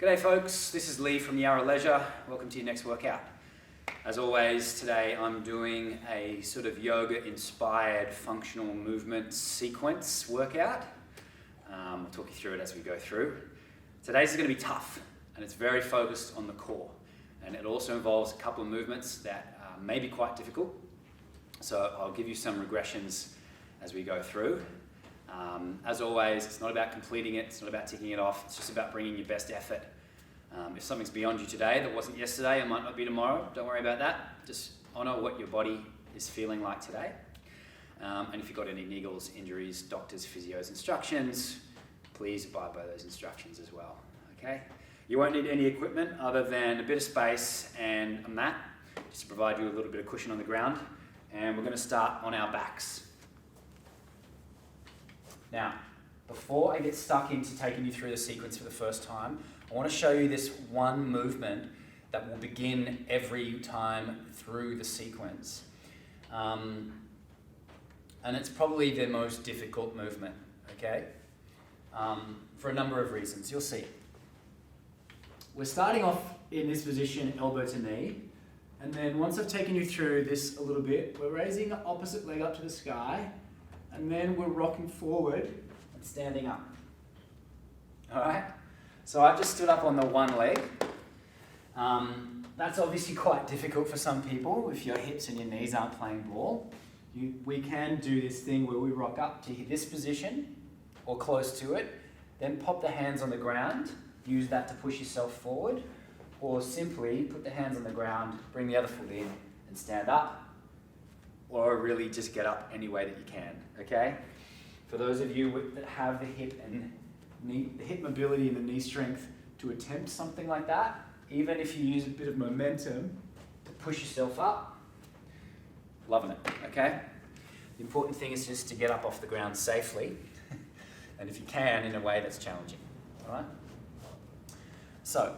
G'day folks, this is Leigh from Yarra Leisure. Welcome to your next workout. As always, today I'm doing a sort of yoga-inspired functional movement sequence workout. I'll talk you through it as we go through. Today's is going to be tough, and it's very focused on the core. And it also involves a couple of movements that may be quite difficult. So I'll give you some regressions as we go through. As always, it's not about completing it, it's not about ticking it off, it's just about bringing your best effort. If something's beyond you today that wasn't yesterday, it might not be tomorrow, don't worry about that. Just honour what your body is feeling like today. And if you've got any niggles, injuries, doctors, physios, instructions, please abide by those instructions as well, okay? You won't need any equipment other than a bit of space and a mat, just to provide you a little bit of cushion on the ground. And we're going to start on our backs. Now, before I get stuck into taking you through the sequence for the first time, I want to show you this one movement that will begin every time through the sequence. And it's probably the most difficult movement, okay? For a number of reasons, you'll see. We're starting off in this position, elbow to knee, and then once I've taken you through this a little bit, we're raising the opposite leg up to the sky, and then we're rocking forward and standing up. All right? So I've just stood up on the one leg. That's obviously quite difficult for some people if your hips and your knees aren't playing ball. We can do this thing where we rock up to this position or close to it, then pop the hands on the ground, use that to push yourself forward, or simply put the hands on the ground, bring the other foot in and stand up, or really just get up any way that you can, okay? For those of you that have the hip mobility and the knee strength to attempt something like that, even if you use a bit of momentum to push yourself up, loving it, okay? The important thing is just to get up off the ground safely, and if you can, in a way that's challenging, all right? So,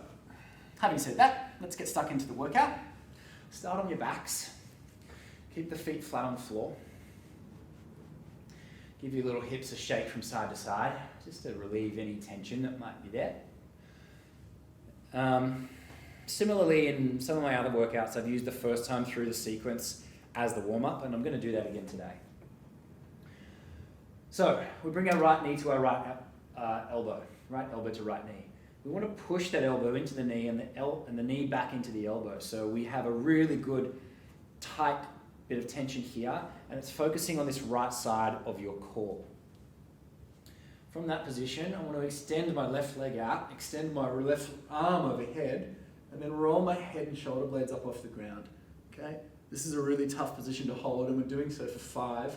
having said that, let's get stuck into the workout. Start on your backs. Keep the feet flat on the floor. Give your little hips a shake from side to side, just to relieve any tension that might be there. Similarly, in some of my other workouts, I've used the first time through the sequence as the warm-up, and I'm going to do that again today. So, we bring our right knee to our right elbow to right knee. We want to push that elbow into the knee and the knee back into the elbow, so we have a really good, tight bit of tension here, and it's focusing on this right side of your core. From that position, I want to extend my left leg out, extend my left arm overhead, and then roll my head and shoulder blades up off the ground. Okay? This is a really tough position to hold, and we're doing so for 5,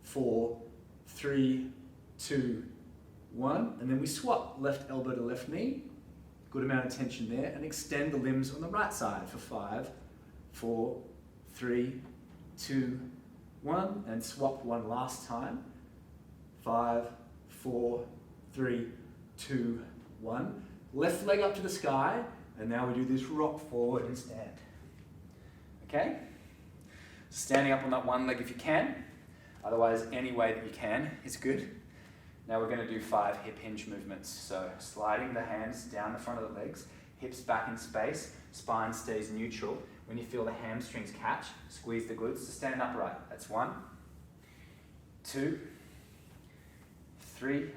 4, 3, 2, 1, and then we swap left elbow to left knee, good amount of tension there, and extend the limbs on the right side for 5, 4, 3, 2, 1, and swap one last time. 5, 4, 3, 2, 1. Left leg up to the sky, and now we do this rock forward and stand. Okay? Standing up on that one leg if you can. Otherwise, any way that you can is good. Now we're going to do 5 hip hinge movements. So sliding the hands down the front of the legs, hips back in space, spine stays neutral. When you feel the hamstrings catch, squeeze the glutes to stand upright. That's 1, 2, 3,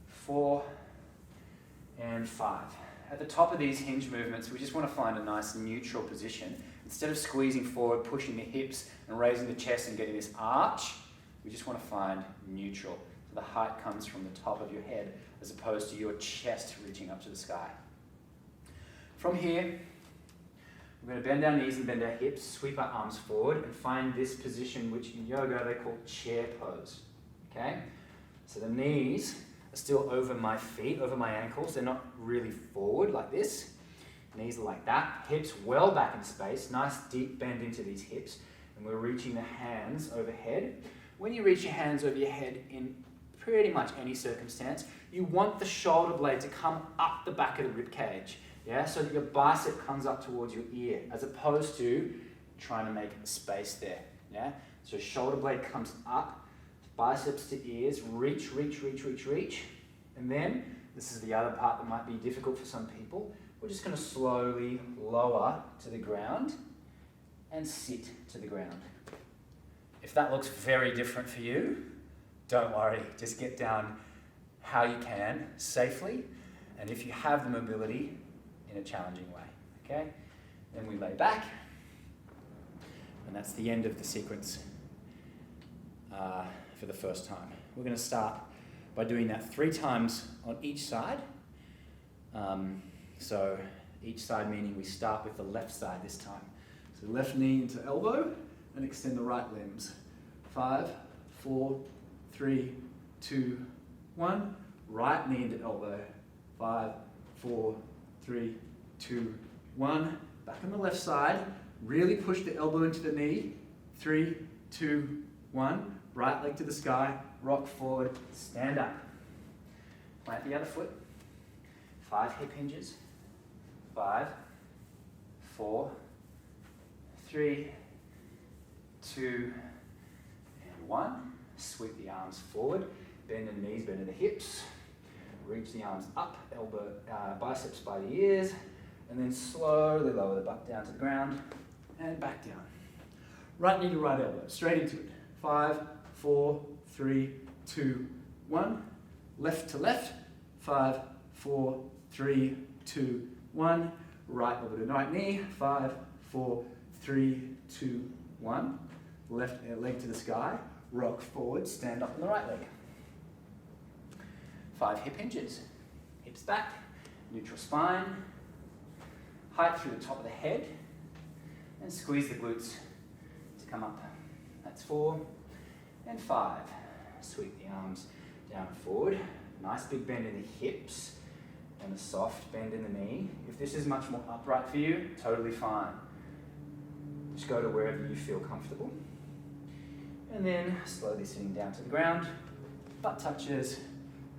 4, and 5. At the top of these hinge movements, we just want to find a nice neutral position. Instead of squeezing forward, pushing the hips, and raising the chest and getting this arch, we just want to find neutral. So the height comes from the top of your head as opposed to your chest reaching up to the sky. From here, we're going to bend our knees and bend our hips, sweep our arms forward, and find this position which in yoga they call chair pose. Okay? So the knees are still over my feet, over my ankles. They're not really forward like this. Knees are like that. Hips well back in space. Nice deep bend into these hips. And we're reaching the hands overhead. When you reach your hands over your head in pretty much any circumstance, you want the shoulder blade to come up the back of the rib cage. Yeah, so that your bicep comes up towards your ear, as opposed to trying to make space there. Yeah, so shoulder blade comes up, biceps to ears, reach, and then This is the other part that might be difficult for some people. We're just going to slowly lower to the ground and sit to the ground. If that looks very different for you, don't worry. Just get down how you can safely, and if you have the mobility, in a challenging way. Okay? Then we lay back, and that's the end of the sequence for the first time. We're going to start by doing that 3 times on each side. So each side meaning we start with the left side this time. So left knee into elbow and extend the right limbs. 5, 4, 3, 2, 1. Right knee into elbow. 5, 4, 3, 2, 1. Back on the left side. Really push the elbow into the knee. 3, 2, 1. Right leg to the sky. Rock forward. Stand up. Plant the other foot. 5 hip hinges. 5, 4, 3, 2, and 1. Sweep the arms forward. Bend the knees, bend the hips. Reach the arms up, biceps by the ears, and then slowly lower the butt down to the ground and back down. Right knee to right elbow, straight into it. 5, 4, 3, 2, 1. Left to left. 5, 4, 3, 2, 1. Right elbow to right knee. 5, 4, 3, 2, 1. Left leg to the sky. Rock forward, stand up on the right leg. 5 hip hinges. Hips back, neutral spine. Height through the top of the head. And squeeze the glutes to come up. That's 4 and 5. Sweep the arms down and forward. Nice big bend in the hips and a soft bend in the knee. If this is much more upright for you, totally fine. Just go to wherever you feel comfortable. And then slowly sitting down to the ground, butt touches,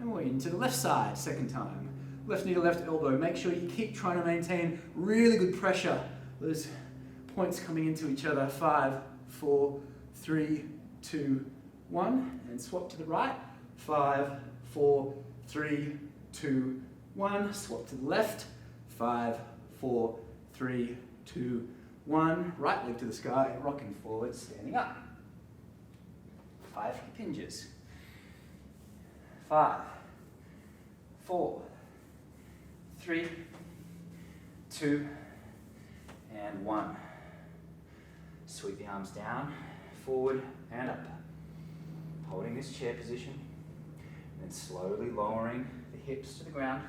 and we're into the left side, second time. Left knee to left elbow. Make sure you keep trying to maintain really good pressure. Those points coming into each other. 5, 4, 3, 2, 1. And swap to the right. 5, 4, 3, 2, 1. Swap to the left. 5, 4, 3, 2, 1. Right leg to the sky, rocking forward, standing up. 5 hip hinges. 5, 4, 3, 2, and 1. Sweep the arms down, forward and up. Holding this chair position, and then slowly lowering the hips to the ground,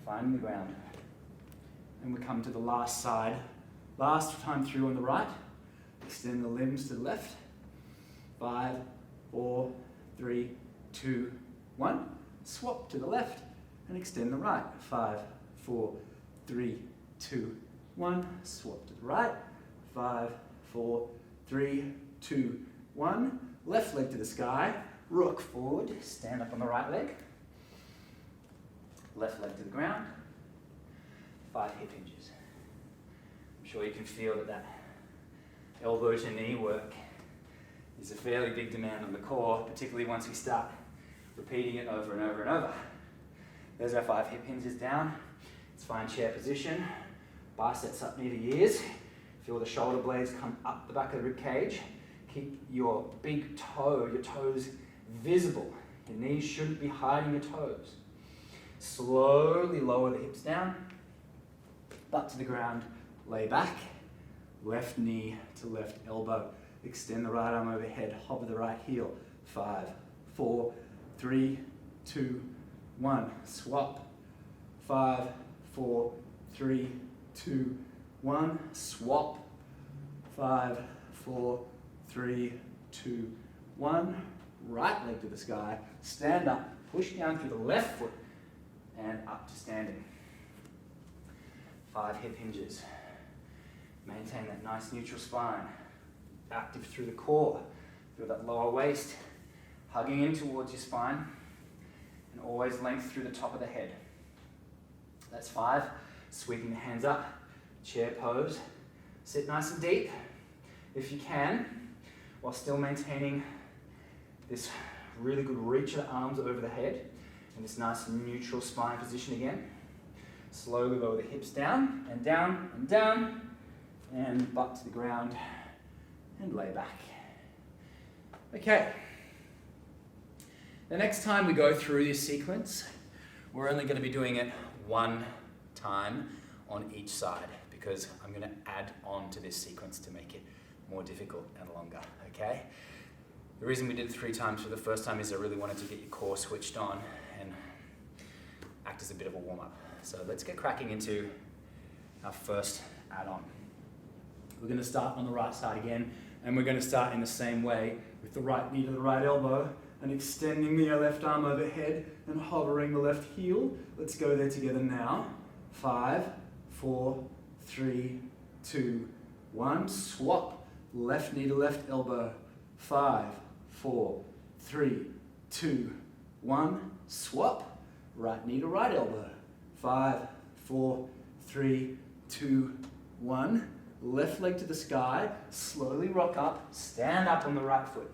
finding the ground. And we come to the last side. Last time through on the right. Extend the limbs to the left. 5, 4, 3, 2, 1. Swap to the left and extend the right. 5, 4, 3, 2, 1. Swap to the right. 5, 4, 3, 2, 1. Left leg to the sky. Rock forward. Stand up on the right leg. Left leg to the ground. 5 hip hinges. I'm sure you can feel that elbow to knee work is a fairly big demand on the core, particularly once we start repeating it over and over and over. There's our 5 hip hinges down. Let's find chair position. Biceps up near the ears. Feel the shoulder blades come up the back of the rib cage. Keep your big toe, your toes visible. Your knees shouldn't be hiding your toes. Slowly lower the hips down. Butt to the ground. Lay back. Left knee to left elbow. Extend the right arm overhead. Hover the right heel. 5, 4, 3, 2, 1. Swap. 5, 4, 3, 2, 1. Swap. 5, 4, 3, 2, 1. Right leg to the sky. Stand up. Push down through the left foot and up to standing. 5 hip hinges. Maintain that nice neutral spine. Active through the core. Feel that lower waist hugging in towards your spine. And always length through the top of the head. That's 5. Sweeping the hands up. Chair pose. Sit nice and deep if you can, while still maintaining this really good reach of the arms over the head. in this nice neutral spine position again. Slowly lower the hips down, and down, and down, and butt to the ground, and lay back. Okay. The next time we go through this sequence, we're only going to be doing it one time on each side, because I'm going to add on to this sequence to make it more difficult and longer, okay? The reason we did it 3 times for the first time is I really wanted to get your core switched on and act as a bit of a warm-up. So let's get cracking into our first add-on. We're going to start on the right side again, and we're going to start in the same way with the right knee to the right elbow and extending the left arm overhead and hovering the left heel. Let's go there together now. 5, 4, 3, 2, 1. Swap. Left knee to left elbow. 5, 4, 3, 2, 1. Swap. Right knee to right elbow. 5, 4, 3, 2, 1. Left leg to the sky. Slowly rock up. Stand up on the right foot.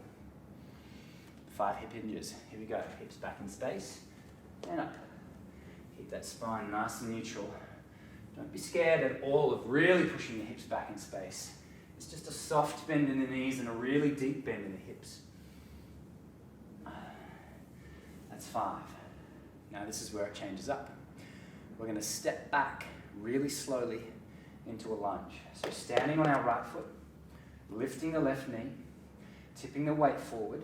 5 hip hinges. Here we go. Hips back in space. And up. Keep that spine nice and neutral. Don't be scared at all of really pushing the hips back in space. It's just a soft bend in the knees and a really deep bend in the hips. That's 5. Now this is where it changes up. We're going to step back really slowly into a lunge. So standing on our right foot, lifting the left knee, tipping the weight forward,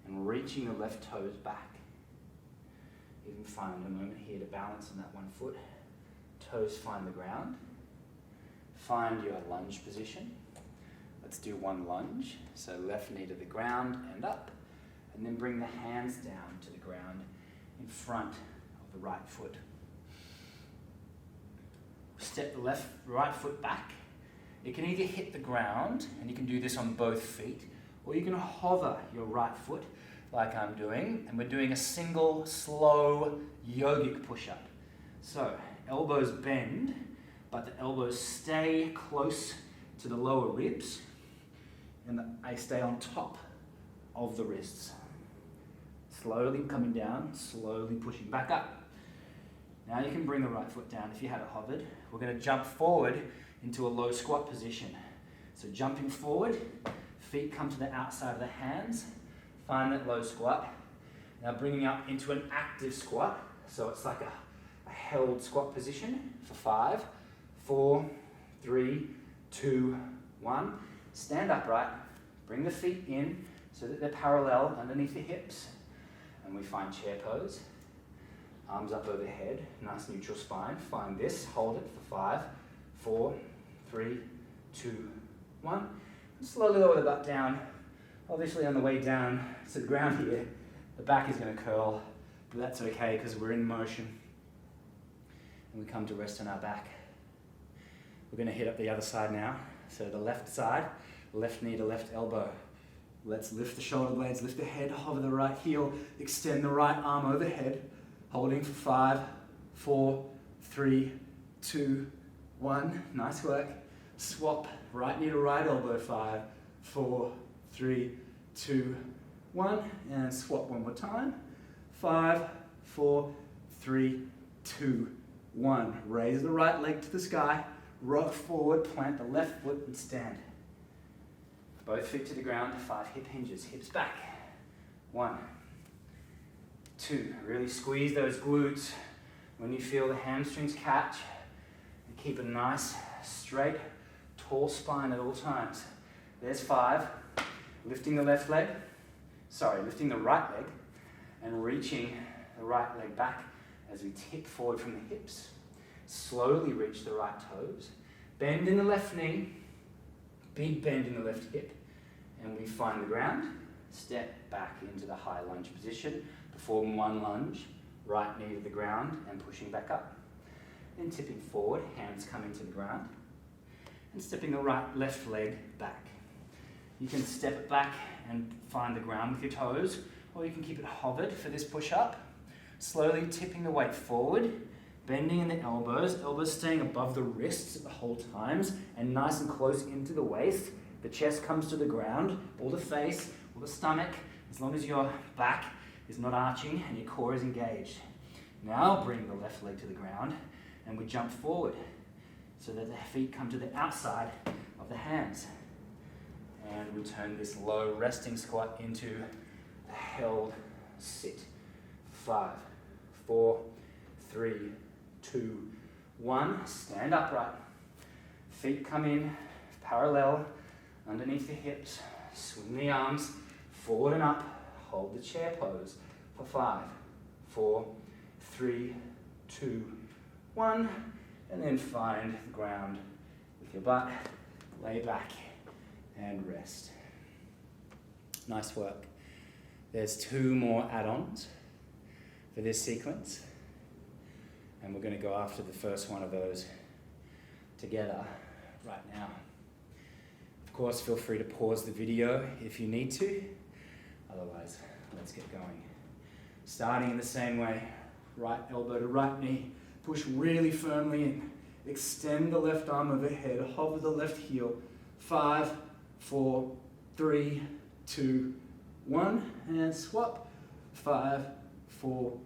and reaching the left toes back. Even find a moment here to balance on that one foot. Toes find the ground. Find your lunge position. Let's do one lunge. So left knee to the ground and up, and then bring the hands down to the ground in front of the right foot. Step the right foot back. It can either hit the ground, and you can do this on both feet, or you can hover your right foot like I'm doing, and we're doing a single slow yogic push-up. So elbows bend, but the elbows stay close to the lower ribs, and I stay on top of the wrists. Slowly coming down, slowly pushing back up. Now you can bring the right foot down if you had it hovered. We're going to jump forward into a low squat position. So jumping forward, feet come to the outside of the hands, find that low squat. Now bringing up into an active squat, so it's like a held squat position for 5, 4, 3, 2, 1. Stand upright, bring the feet in so that they're parallel underneath the hips. And we find chair pose. Arms up overhead, nice neutral spine. Find this, hold it for 5, 4, 3, 2, 1. And slowly lower the butt down. Obviously on the way down to the ground here, the back is going to curl, but that's okay because we're in motion. And we come to rest on our back. We're going to hit up the other side now. So the left side, left knee to left elbow. Let's lift the shoulder blades, lift the head, hover the right heel, extend the right arm overhead, holding for 5, 4, 3, 2, 1. Nice work. Swap, right knee to right elbow, 5, 4, 3, 2, 1. And swap one more time. 5, 4, 3, 2, 1. Raise the right leg to the sky, rock forward, plant the left foot and stand. Both feet to the ground, 5 hip hinges, hips back. 1, 2, really squeeze those glutes when you feel the hamstrings catch. And keep a nice, straight, tall spine at all times. There's 5, lifting the left leg, lifting the right leg, and reaching the right leg back as we tip forward from the hips. Slowly reach the right toes, bend in the left knee, big bend in the left hip, and we find the ground, step back into the high lunge position, perform one lunge, right knee to the ground and pushing back up. Then tipping forward, hands coming to the ground, and stepping the left leg back. You can step it back and find the ground with your toes, or you can keep it hovered for this push-up. Slowly tipping the weight forward, bending in the elbows staying above the wrists at the whole times, and nice and close into the waist. The chest comes to the ground, or the face, or the stomach, as long as your back is not arching and your core is engaged. Now bring the left leg to the ground and we jump forward so that the feet come to the outside of the hands. And we turn this low resting squat into a held sit. 5, 4, 3, 2, 1. Stand upright. Feet come in parallel underneath the hips. Swing the arms forward and up. Hold the chair pose for 5, 4, 3, 2, 1. And then find the ground with your butt. Lay back and rest. Nice work. There's 2 more add-ons for this sequence. And we're going to go after the first one of those together right now. Of course, feel free to pause the video if you need to. Otherwise, let's get going. Starting in the same way, right elbow to right knee. Push really firmly in. Extend the left arm overhead. Hover the left heel. 5, 4, 3, 2, 1. And swap. 5, 4,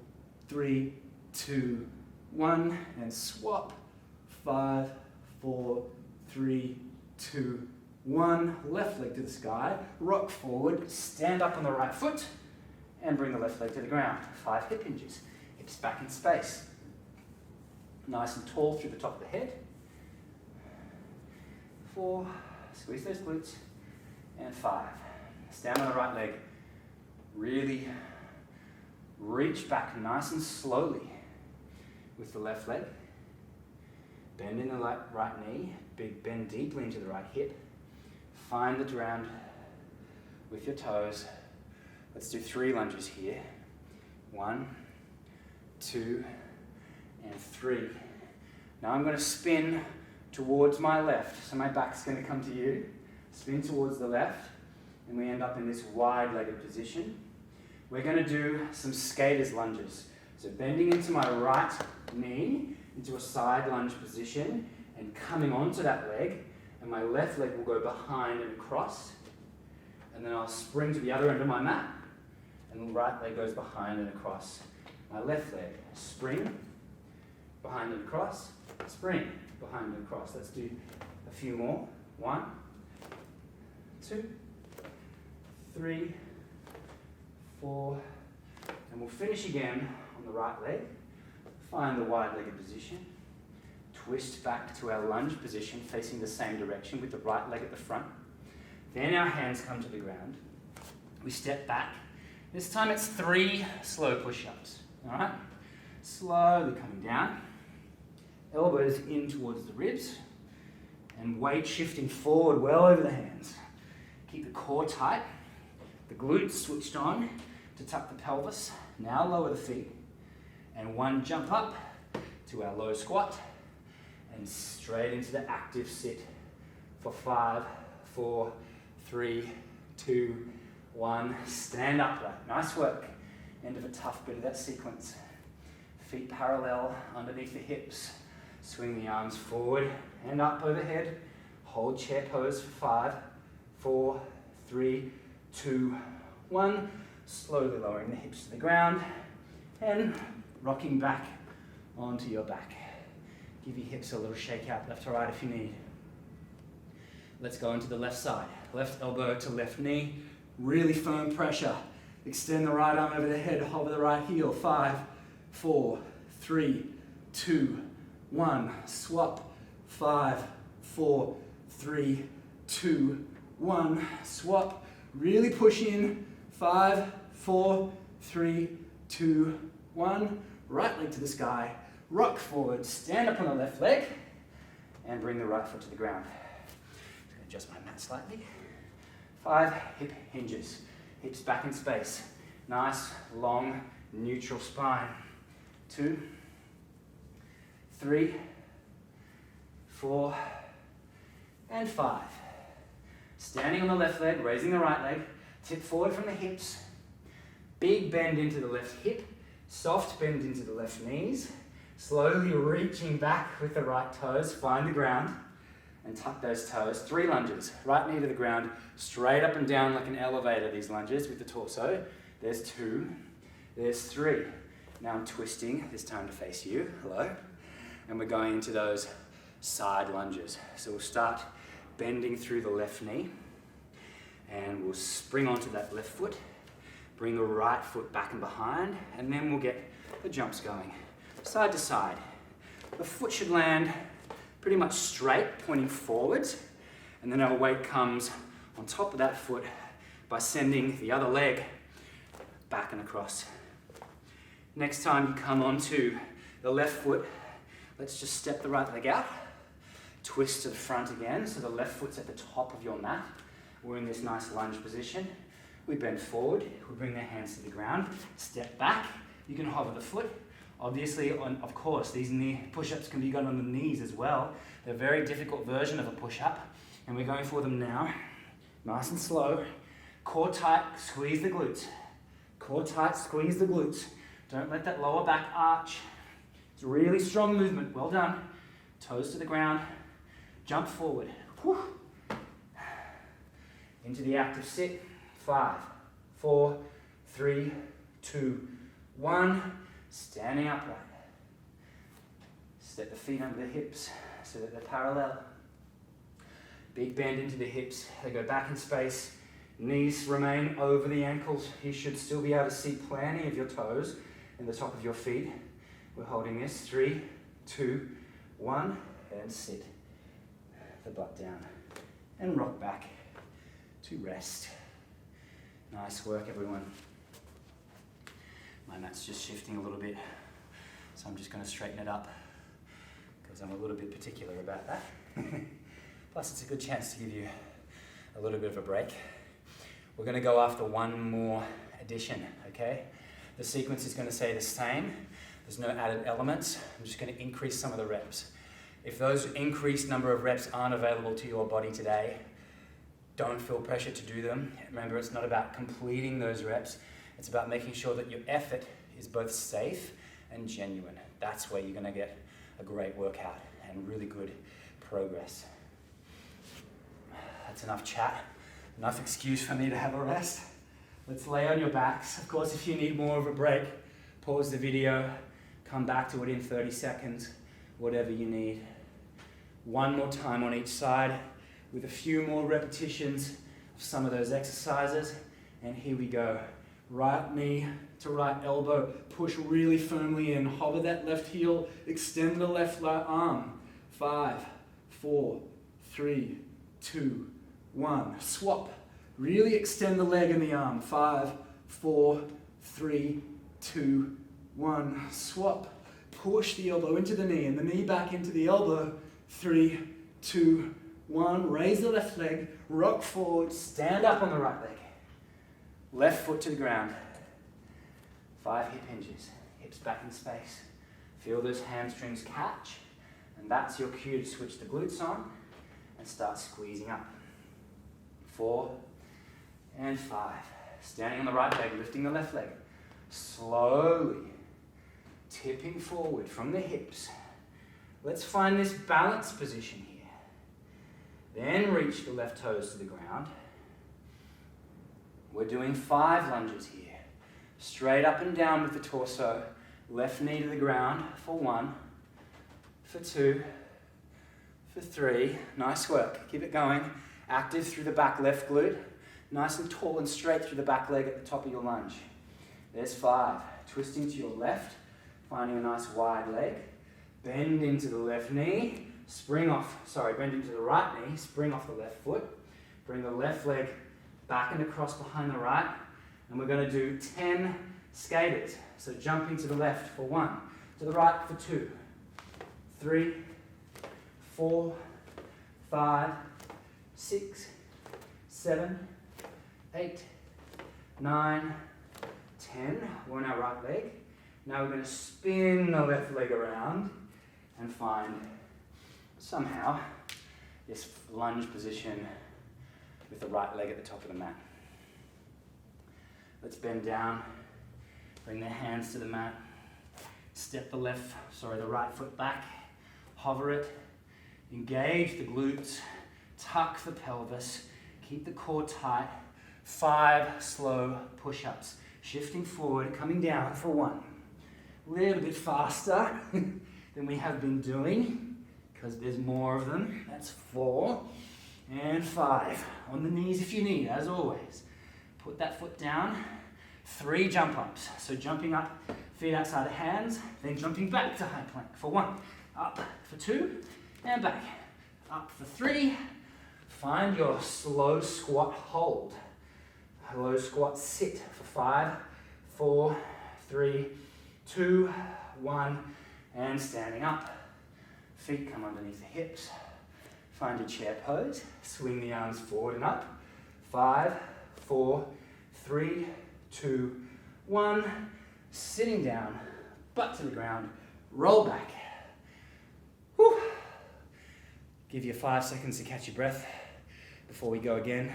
3, 2, 1. And swap. 5, 4, 3, 2, 1. Left leg to the sky. Rock forward. Stand up on the right foot. And bring the left leg to the ground. 5 hip hinges. Hips back in space. Nice and tall through the top of the head. 4. Squeeze those glutes. And 5. Stand on the right leg. Really reach back nice and slowly with the left leg. Bend in the right knee. Big bend deeply into the right hip. Find the ground with your toes. Let's do 3 lunges here. 1, 2, and 3. Now I'm going to spin towards my left. So my back's going to come to you. Spin towards the left. And we end up in this wide-legged position. We're going to do some skater's lunges. So bending into my right knee into a side lunge position and coming onto that leg. And my left leg will go behind and across. And then I'll spring to the other end of my mat. And the right leg goes behind and across. My left leg, spring, behind and across, spring, behind and across. Let's do a few more. 1, 2, 3, 4, and we'll finish again on the right leg. Find the wide-legged position. Twist back to our lunge position, facing the same direction with the right leg at the front. Then our hands come to the ground. We step back. This time it's 3 slow push-ups. All right? Slowly coming down. Elbows in towards the ribs. And weight shifting forward well over the hands. Keep the core tight. The glutes switched on to tuck the pelvis. Now lower the feet. And 1 jump up to our low squat. And straight into the active sit for 5, 4, 3, 2, 1. Stand upright. Nice work. End of a tough bit of that sequence. Feet parallel underneath the hips. Swing the arms forward and up overhead. Hold chair pose for 5, 4, 3, 2, 1. Slowly lowering the hips to the ground and rocking back onto your back. Give your hips a little shake out left to right if you need. Let's go into the left side. Left elbow to left knee. Really firm pressure. Extend the right arm over the head. Hover the right heel. 5, 4, 3, 2, 1. Swap. 5, 4, 3, 2, 1. Swap. Really push in. 5, 4, 3, 2, 1. Right leg to the sky. Rock forward. Stand up on the left leg. And bring the right foot to the ground. Just going to adjust my mat slightly. 5 hip hinges. Hips back in space. Nice, long, neutral spine. 2, 3, 4, and 5. Standing on the left leg, raising the right leg. Tip forward from the hips. Big bend into the left hip. Soft bend into the left knees. Slowly reaching back with the right toes. Find the ground. And tuck those toes. 3 lunges. Right knee to the ground. Straight up and down like an elevator, these lunges with the torso. There's 2. There's 3. Now I'm twisting, this time to face you, hello. And we're going into those side lunges. So we'll start bending through the left knee and we'll spring onto that left foot, bring the right foot back and behind, and then we'll get the jumps going. Side to side. The foot should land pretty much straight, pointing forwards, and then our weight comes on top of that foot by sending the other leg back and across. Next time you come onto the left foot, let's just step the right leg out, twist to the front again, so the left foot's at the top of your mat. We're in this nice lunge position. We bend forward, we bring the hands to the ground, step back, you can hover the foot. Obviously, of course, these knee push-ups can be done on the knees as well. They're a very difficult version of a push-up, and we're going for them now. Nice and slow. Core tight, squeeze the glutes. Core tight, squeeze the glutes. Don't let that lower back arch. It's a really strong movement. Well done. Toes to the ground. Jump forward. Whew. Into the active sit. 5, 4, 3, 2, 1. Standing upright. Step the feet under the hips so that they're parallel. Big bend into the hips. They go back in space. Knees remain over the ankles. You should still be able to see plenty of your toes in the top of your feet. We're holding this. 3, 2, 1, and sit. The butt down. And rock back to rest. Nice work, everyone. My mat's just shifting a little bit, so I'm just going to straighten it up because I'm a little bit particular about that. Plus, it's a good chance to give you a little bit of a break. We're going to go after one more addition, okay? The sequence is going to stay the same. There's no added elements. I'm just going to increase some of the reps. If those increased number of reps aren't available to your body today, don't feel pressure to do them. Remember, it's not about completing those reps. It's about making sure that your effort is both safe and genuine. That's where you're going to get a great workout and really good progress. That's enough chat, enough excuse for me to have a rest. Let's lay on your backs. Of course, if you need more of a break, pause the video, come back to it in 30 seconds, whatever you need. One more time on each side with a few more repetitions of some of those exercises. And here we go. Right knee to right elbow. Push really firmly in. Hover that left heel. Extend the left arm. 5, 4, 3, 2, 1. Swap. Really extend the leg and the arm. 5, 4, 3, 2, 1. Swap. Push the elbow into the knee and the knee back into the elbow. 3, 2, 1. Raise the left leg. Rock forward. Stand up on the right leg. Left foot to the ground. 5 hip hinges. Hips back in space. Feel those hamstrings catch. And that's your cue to switch the glutes on and start squeezing up. 4 and 5. Standing on the right leg, lifting the left leg. Slowly tipping forward from the hips. Let's find this balance position here. Then reach the left toes to the ground. We're doing 5 lunges here. Straight up and down with the torso. Left knee to the ground for 1, for 2, for 3. Nice work. Keep it going. Active through the back left glute. Nice and tall and straight through the back leg at the top of your lunge. There's 5. Twisting to your left. Finding a nice wide leg. Bend into the left knee. Bend into the right knee. Spring off the left foot. Bring the left leg back and across behind the right, and we're going to do 10 skaters. So jumping to the left for 1, to the right for 2, 3, 4, 5, 6, 7, 8, 9, 10. We're on our right leg. Now we're going to spin the left leg around and find somehow this lunge position with the right leg at the top of the mat. Let's bend down, bring the hands to the mat, step the right foot back, hover it, engage the glutes, tuck the pelvis, keep the core tight. 5 slow push-ups. Shifting forward, coming down for 1. A little bit faster than we have been doing, because there's more of them. That's 4 and 5. On the knees if you need, as always. Put that foot down. 3 jump ups. So jumping up, feet outside of hands, then jumping back to high plank for 1. Up for 2, and back. Up for 3. Find your slow squat hold. Low squat sit for 5, 4, 3, 2, 1, and standing up. Feet come underneath the hips. Find your chair pose. Swing the arms forward and up. 5, 4, 3, 2, 1. Sitting down, butt to the ground, roll back. Whew. Give you 5 seconds to catch your breath before we go again.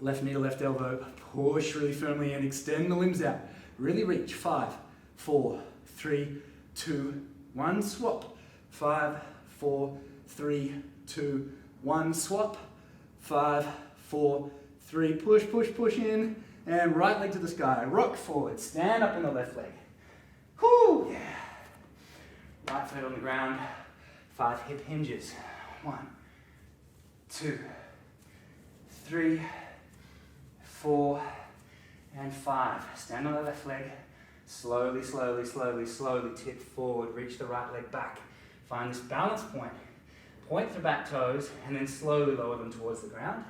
Left knee to left elbow, push really firmly and extend the limbs out. Really reach. 5, 4, 3, 2, 1, swap. 5, 4, 3, 2, 1, swap. 5, 4, 3, push, push, push in, and right leg to the sky. Rock forward, stand up in the left leg. Whoo, yeah. Right foot on the ground, 5 hip hinges. 1, 2, 3, 4, and 5. Stand on the left leg. Slowly, slowly, slowly, slowly tip forward. Reach the right leg back. Find this balance point. Point the back toes and then slowly lower them towards the ground.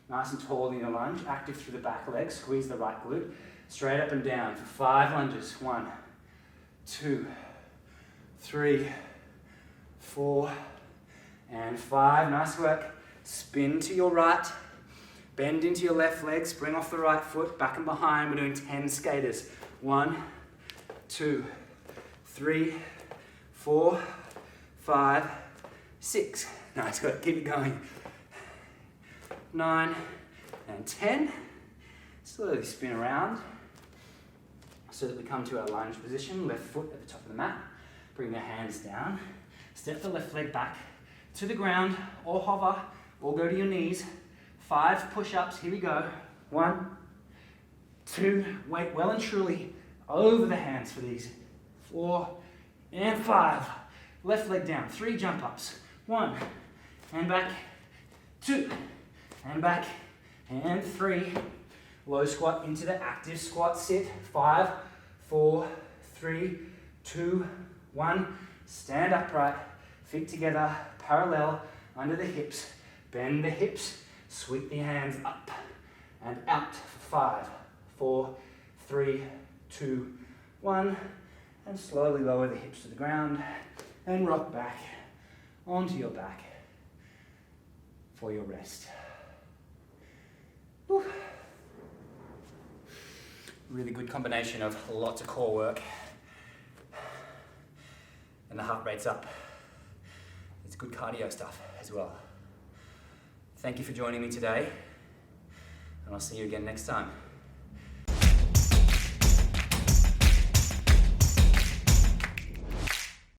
Nice and tall in your lunge. Active through the back leg. Squeeze the right glute. Straight up and down for 5 lunges. 1, 2, 3, 4, and 5. Nice work. Spin to your right. Bend into your left leg, spring off the right foot, back and behind. We're doing 10 skaters. 1, 2, 3, 4, 5, 6. Nice, good. Keep it going. 9 and 10. Slowly spin around so that we come to our lunge position. Left foot at the top of the mat. Bring the hands down. Step the left leg back to the ground or hover or go to your knees. 5 push-ups, here we go. 1, 2, weight well and truly over the hands for these. 4, and 5. Left leg down, 3 jump ups. 1, and back. 2, and back. And 3. Low squat into the active squat sit. 5, 4, 3, 2, 1. Stand upright, feet together, parallel, under the hips. Bend the hips. Sweep the hands up and out for 5, 4, 3, 2, 1. And slowly lower the hips to the ground and rock back onto your back for your rest. Whew. Really good combination of lots of core work and the heart rate's up. It's good cardio stuff as well. Thank you for joining me today, and I'll see you again next time.